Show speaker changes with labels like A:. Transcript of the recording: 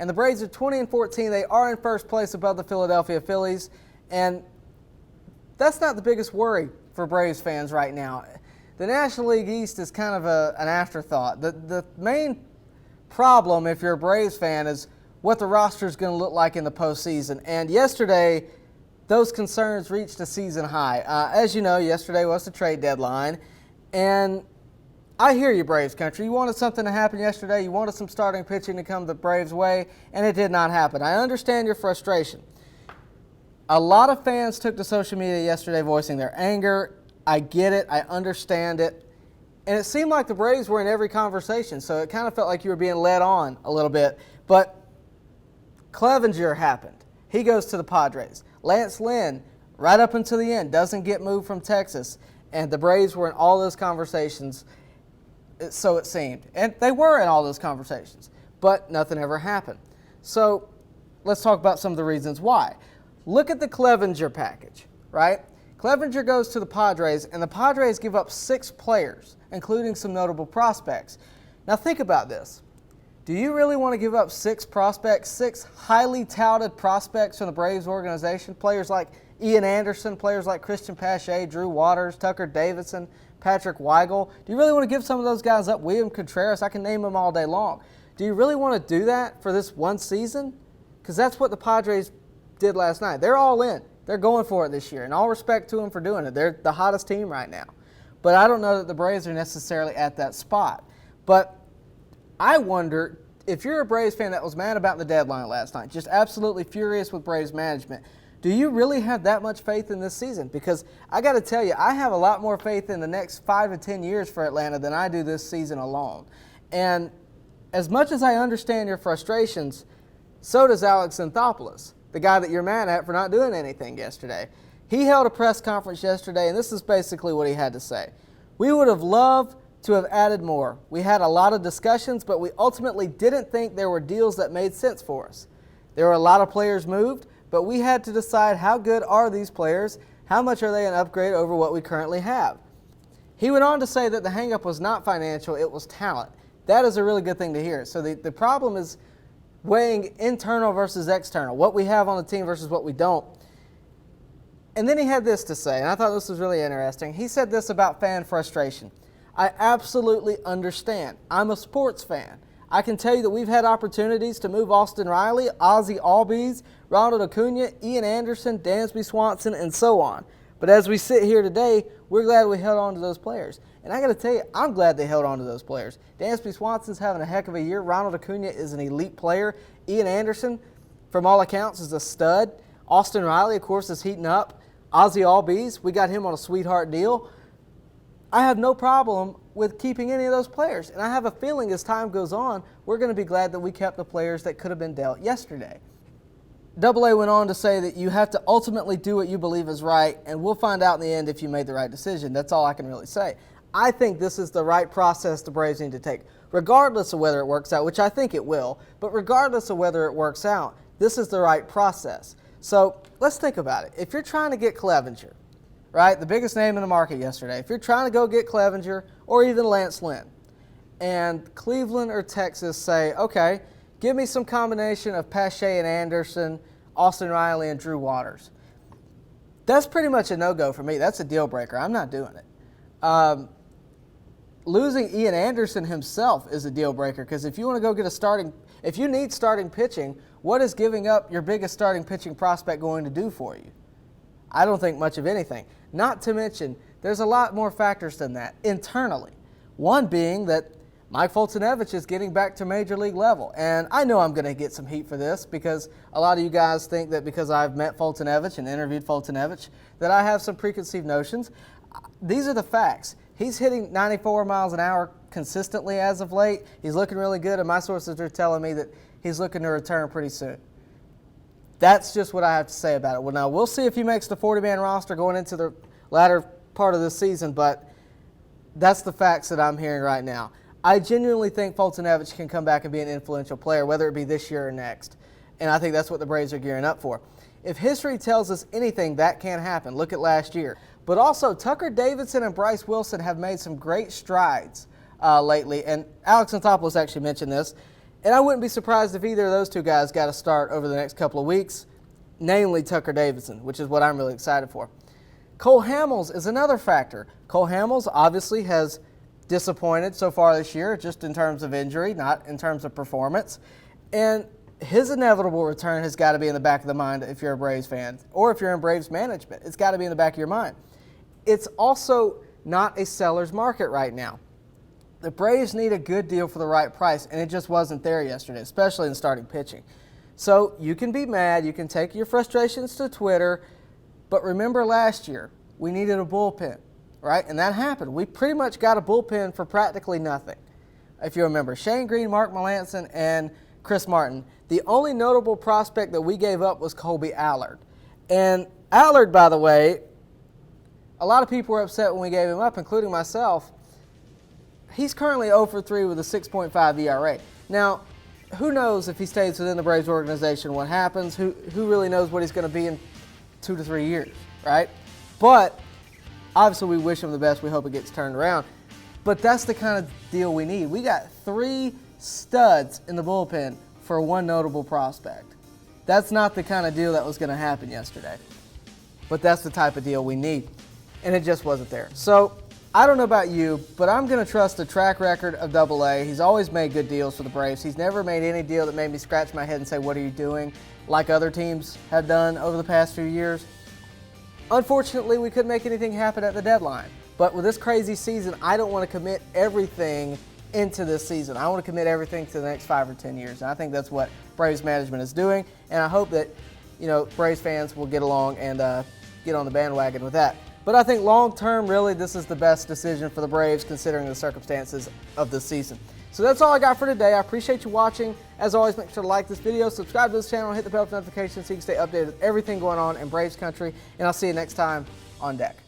A: And the Braves are 20-14. They are in first place above the Philadelphia Phillies. And that's not the biggest worry for Braves fans right now. The National League East is kind of an afterthought. The main problem, if you're a Braves fan, is what the roster is going to look like in the postseason. And yesterday, those concerns reached a season high. As you know, yesterday was the trade deadline. And I hear you, Braves country. You wanted something to happen yesterday. You wanted some starting pitching to come the Braves' way, and it did not happen. I understand your frustration. A lot of fans took to social media yesterday voicing their anger. I get it. I understand it. And it seemed like the Braves were in every conversation, so it kind of felt like you were being led on a little bit. But Clevenger happened. He goes to the Padres. Lance Lynn, right up until the end, doesn't get moved from Texas. And the Braves were in all those conversations, so it seemed. And they were in all those conversations, but nothing ever happened. So let's talk about some of the reasons why. Look at the Clevenger package, right? Clevenger goes to the Padres, and the Padres give up 6 players, including some notable prospects. Now think about this. Do you really want to give up 6 prospects, 6 highly touted prospects from the Braves organization? Players like Ian Anderson, players like Christian Pache, Drew Waters, Tucker Davidson, Patrick Weigel. Do you really want to give some of those guys up? William Contreras, I can name them all day long. Do you really want to do that for this one season? Because that's what the Padres did last night. They're all in. They're going for it this year, and all respect to them for doing it. They're the hottest team right now. But I don't know that the Braves are necessarily at that spot. But I wonder, if you're a Braves fan that was mad about the deadline last night, just absolutely furious with Braves management, do you really have that much faith in this season? Because I got to tell you, I have a lot more faith in the next 5 to 10 years for Atlanta than I do this season alone. And as much as I understand your frustrations, so does Alex Anthopoulos, the guy that you're mad at for not doing anything yesterday. He held a press conference yesterday, and this is basically what he had to say. We would have loved to have added more. We had a lot of discussions, but we ultimately didn't think there were deals that made sense for us. There were a lot of players moved, but we had to decide how good are these players, how much are they an upgrade over what we currently have. He went on to say that the hangup was not financial, it was talent. That is a really good thing to hear. So the problem is weighing internal versus external, what we have on the team versus what we don't. And then he had this to say, and I thought this was really interesting. He said this about fan frustration. I absolutely understand. I'm a sports fan. I can tell you that we've had opportunities to move Austin Riley, Ozzie Albies, Ronald Acuna, Ian Anderson, Dansby Swanson, and so on. But as we sit here today, we're glad we held on to those players. And I got to tell you, I'm glad they held on to those players. Dansby Swanson's having a heck of a year. Ronald Acuna is an elite player. Ian Anderson, from all accounts, is a stud. Austin Riley, of course, is heating up. Ozzie Albies, we got him on a sweetheart deal. I have no problem with keeping any of those players. And I have a feeling as time goes on, we're going to be glad that we kept the players that could have been dealt yesterday. AA went on to say that you have to ultimately do what you believe is right, and we'll find out in the end if you made the right decision. That's all I can really say. I think this is the right process the Braves need to take, regardless of whether it works out, which I think it will, but regardless of whether it works out, this is the right process. So let's think about it. If you're trying to get Clevenger, right, the biggest name in the market yesterday, if you're trying to go get Clevenger or even Lance Lynn, and Cleveland or Texas say, okay, give me some combination of Pache and Anderson, Austin Riley, and Drew Waters. That's pretty much a no-go for me. That's a deal breaker. I'm not doing it. Losing Ian Anderson himself is a deal breaker because if you want to go get if you need starting pitching, what is giving up your biggest starting pitching prospect going to do for you? I don't think much of anything. Not to mention, there's a lot more factors than that internally. One being that Mike Foltynewicz is getting back to major league level. And I know I'm going to get some heat for this because a lot of you guys think that because I've met Foltynewicz and interviewed Foltynewicz that I have some preconceived notions. These are the facts. He's hitting 94 miles an hour consistently as of late. He's looking really good, and my sources are telling me that he's looking to return pretty soon. That's just what I have to say about it. Well, now, we'll see if he makes the 40-man roster going into the latter part of the season, but that's the facts that I'm hearing right now. I genuinely think Foltynewicz can come back and be an influential player, whether it be this year or next. And I think that's what the Braves are gearing up for. If history tells us anything, that can happen. Look at last year. But also, Tucker Davidson and Bryce Wilson have made some great strides lately. And Alex Anthopoulos actually mentioned this. And I wouldn't be surprised if either of those two guys got a start over the next couple of weeks, namely Tucker Davidson, which is what I'm really excited for. Cole Hamels is another factor. Cole Hamels obviously has disappointed so far this year, just in terms of injury, not in terms of performance. And his inevitable return has got to be in the back of the mind if you're a Braves fan, or if you're in Braves management. It's got to be in the back of your mind. It's also not a seller's market right now. The Braves need a good deal for the right price, and it just wasn't there yesterday, especially in starting pitching. So you can be mad, you can take your frustrations to Twitter, but remember last year, we needed a bullpen, right? And that happened. We pretty much got a bullpen for practically nothing. If you remember, Shane Green, Mark Melancon, and Chris Martin. The only notable prospect that we gave up was Colby Allard. And Allard, by the way, a lot of people were upset when we gave him up, including myself. He's currently 0 for 3 with a 6.5 ERA. Now, who knows if he stays within the Braves organization, what happens? Who really knows what he's going to be in 2 to 3 years, right? But obviously we wish him the best. We hope it gets turned around. But that's the kind of deal we need. We got 3 studs in the bullpen for one notable prospect. That's not the kind of deal that was going to happen yesterday. But that's the type of deal we need. And it just wasn't there. So I don't know about you, but I'm going to trust the track record of Double-A. He's always made good deals for the Braves. He's never made any deal that made me scratch my head and say, what are you doing, like other teams have done over the past few years. Unfortunately, we couldn't make anything happen at the deadline. But with this crazy season, I don't want to commit everything into this season. I want to commit everything to the next 5 or 10 years. And I think that's what Braves management is doing. And I hope that, Braves fans will get along and get on the bandwagon with that. But I think long-term, really, this is the best decision for the Braves considering the circumstances of the season. So that's all I got for today. I appreciate you watching. As always, make sure to like this video, subscribe to this channel, and hit the bell for notifications so you can stay updated with everything going on in Braves country. And I'll see you next time on deck.